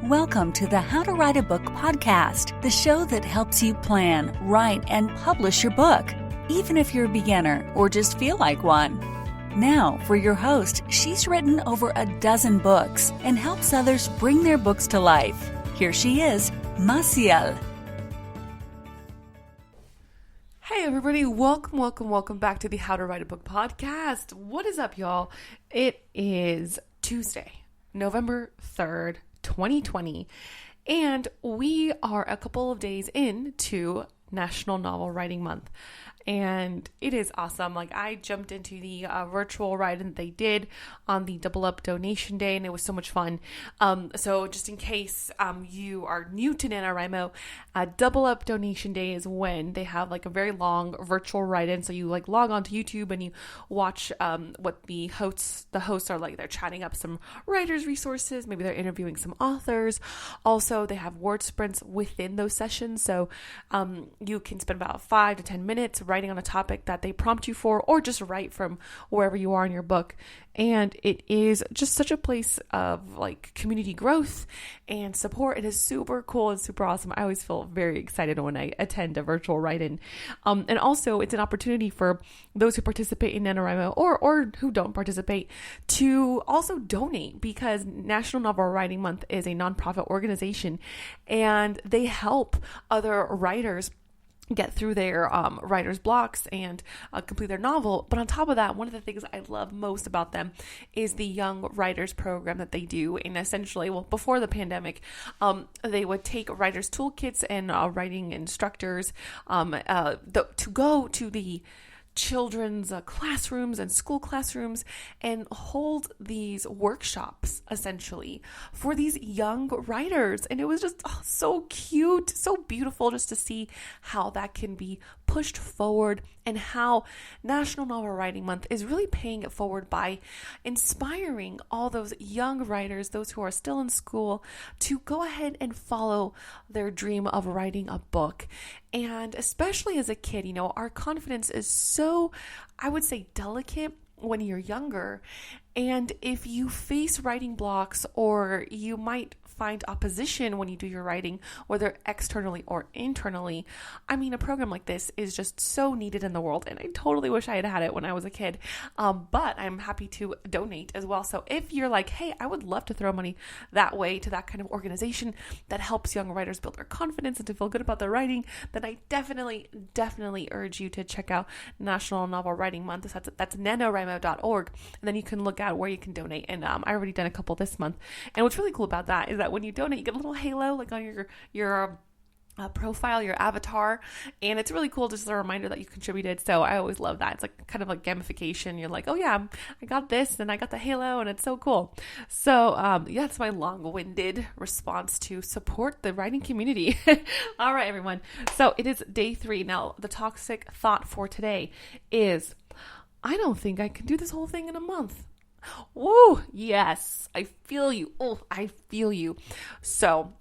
Welcome to the How to Write a Book podcast, the show that helps you plan, write, and publish your book, even if you're a beginner or just feel like one. Now, for your host, she's written over a dozen books and helps others bring their books to life. Here she is, Maciel. Hey everybody, welcome back to the How to Write a Book podcast. What is up, y'all? It is Tuesday, November 3rd, 2020, and we are a couple of days into National Novel Writing Month. And it is awesome. Like, I jumped into the virtual write-in that they did on the Double Up Donation Day, and it was so much fun. So just in case you are new to Nanowrimo, Double Up Donation Day is when they have like a very long virtual write-in. So you like log on to YouTube and you watch what the hosts are like. They're chatting up some writers' resources. Maybe they're interviewing some authors. Also, they have word sprints within those sessions. So you can spend about 5 to 10 minutes writing on a topic that they prompt you for, or just write from wherever you are in your book. And it is just such a place of like community growth and support. It is super cool and super awesome. I always feel very excited when I attend a virtual write-in. And also it's an opportunity for those who participate in NaNoWriMo or who don't participate to also donate, because National Novel Writing Month is a nonprofit organization and they help other writers get through their writer's blocks and complete their novel. But on top of that, one of the things I love most about them is the Young Writers program that they do. And essentially, well, before the pandemic, they would take writers' toolkits and writing instructors to go to the children's classrooms and school classrooms and hold these workshops essentially for these young writers. And it was just so cute, so beautiful just to see how that can be pushed forward and how National Novel Writing Month is really paying it forward by inspiring all those young writers, those who are still in school, to go ahead and follow their dream of writing a book. And especially as a kid, you know, our confidence is so, I would say, delicate when you're younger. And if you face writing blocks, or you might find opposition when you do your writing, whether externally or internally, I mean, a program like this is just so needed in the world, and I totally wish I had had it when I was a kid, but I'm happy to donate as well. So if you're like, hey, I would love to throw money that way to that kind of organization that helps young writers build their confidence and to feel good about their writing, then I definitely urge you to check out National Novel Writing Month. That's nanowrimo.org, and then you can look at where you can donate. And I already done a couple this month, and what's really cool about that is that when you donate, you get a little halo like on your profile, your avatar, and it's really cool, just a reminder that you contributed. So I always love that. It's like kind of like gamification. You're like, oh yeah, I got this and I got the halo, and it's so cool. So yeah, that's my long-winded response to support the writing community. All right, everyone. So it is day 3. Now, the toxic thought for today is, I don't think I can do this whole thing in a month. Woo! Yes, I feel you. Oh, I feel you. So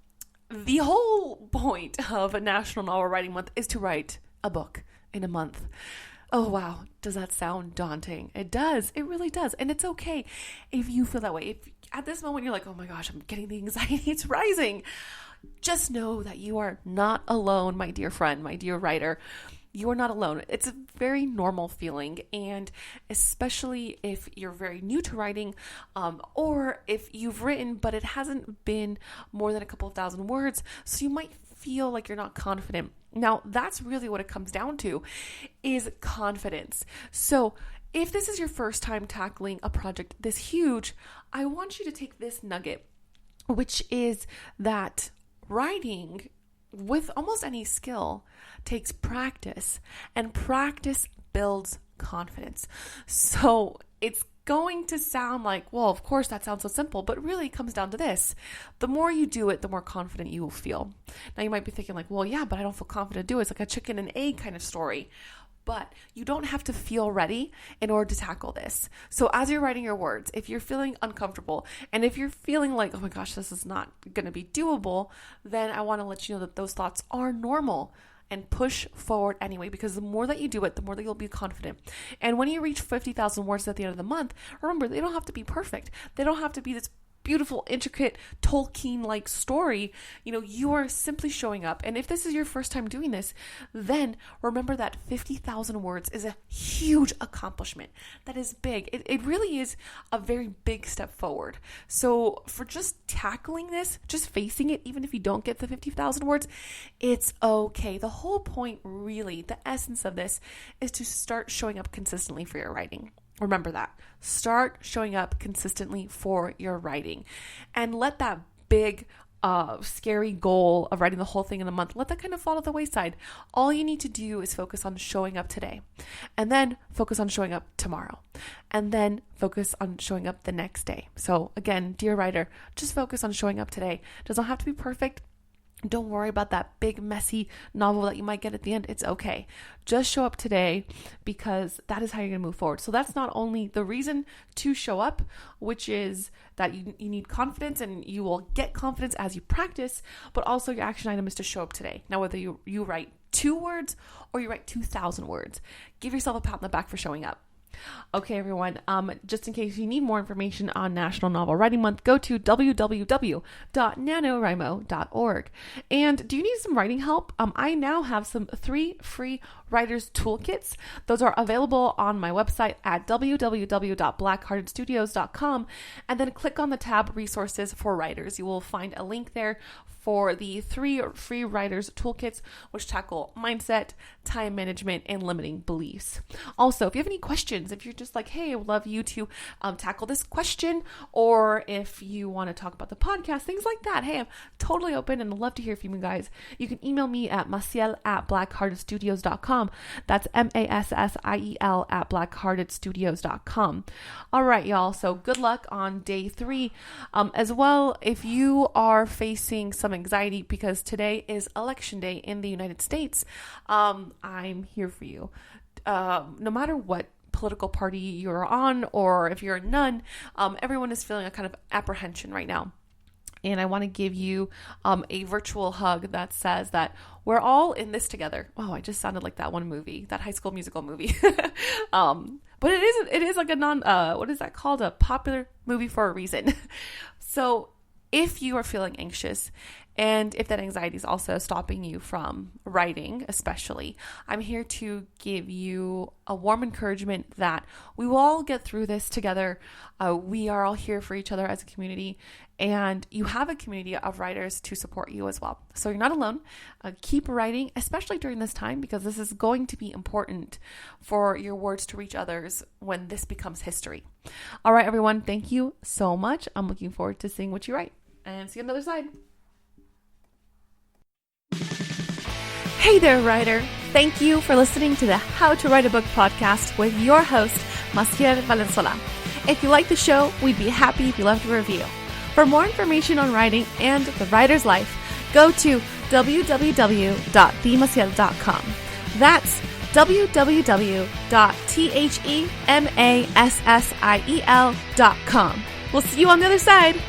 the whole point of a National Novel Writing Month is to write a book in a month. Oh, wow. Does that sound daunting? It does. It really does. And it's okay if you feel that way. If at this moment you're like, oh my gosh, I'm getting the anxiety, it's rising. Just know that you are not alone, my dear friend, my dear writer. You are not alone. It's a very normal feeling, and especially if you're very new to writing, or if you've written but it hasn't been more than a couple of thousand words, so you might feel like you're not confident. Now, that's really what it comes down to, is confidence. So if this is your first time tackling a project this huge, I want you to take this nugget, which is that writing, with almost any skill, takes practice, and practice builds confidence. So it's going to sound like, well, of course that sounds so simple, but really it comes down to this. The more you do it, the more confident you will feel. Now you might be thinking like, well, yeah, but I don't feel confident to do it. It's like a chicken and egg kind of story. But you don't have to feel ready in order to tackle this. So as you're writing your words, if you're feeling uncomfortable, and if you're feeling like, oh my gosh, this is not going to be doable, then I want to let you know that those thoughts are normal. And push forward anyway, because the more that you do it, the more that you'll be confident. And when you reach 50,000 words at the end of the month, remember, they don't have to be perfect. They don't have to be this beautiful, intricate, Tolkien-like story, you are simply showing up. And if this is your first time doing this, then remember that 50,000 words is a huge accomplishment. That is big. It really is a very big step forward. So for just tackling this, just facing it, even if you don't get the 50,000 words, it's okay. The whole point, really, the essence of this is to start showing up consistently for your writing. Remember that. Start showing up consistently for your writing, and let that big, scary goal of writing the whole thing in a month, let that kind of fall to the wayside. All you need to do is focus on showing up today, and then focus on showing up tomorrow, and then focus on showing up the next day. So again, dear writer, just focus on showing up today. It doesn't have to be perfect. Don't worry about that big, messy novel that you might get at the end. It's okay. Just show up today, because that is how you're going to move forward. So that's not only the reason to show up, which is that you need confidence, and you will get confidence as you practice, but also your action item is to show up today. Now, whether you write 2 words or you write 2,000 words, give yourself a pat on the back for showing up. Okay, everyone, just in case you need more information on National Novel Writing Month, go to www.nanowrimo.org. And do you need some writing help? I now have some 3 free writers toolkits. Those are available on my website at www.blackheartedstudios.com, and then click on the tab Resources for Writers. You will find a link there for the 3 free writers toolkits, which tackle mindset, time management, and limiting beliefs. Also, if you have any questions, if you're just like, hey, I would love you to tackle this question, or if you want to talk about the podcast, things like that, hey, I'm totally open and I'd love to hear from you guys. You can email me at maciel@blackheartedstudios.com. That's MASSIEL at blackheartedstudios.com. All right, y'all. So good luck on day 3. As well, if you are facing some anxiety because today is election day in the United States, I'm here for you. No matter what political party you're on, or if you're none, everyone is feeling a kind of apprehension right now. And I want to give you a virtual hug that says that we're all in this together. Oh, I just sounded like that one movie, that High School Musical movie. But it is like a what is that called? A popular movie for a reason. So if you are feeling anxious, and if that anxiety is also stopping you from writing, especially, I'm here to give you a warm encouragement that we will all get through this together. We are all here for each other as a community, and you have a community of writers to support you as well. So you're not alone. Keep writing, especially during this time, because this is going to be important for your words to reach others when this becomes history. All right, everyone. Thank you so much. I'm looking forward to seeing what you write, and see you on the other side. Hey there, writer. Thank you for listening to the How to Write a Book podcast with your host, Maciel Valenzuela. If you like the show, we'd be happy if you left a review. For more information on writing and the writer's life, go to www.themaciel.com. That's www.themassiel.com. We'll see you on the other side.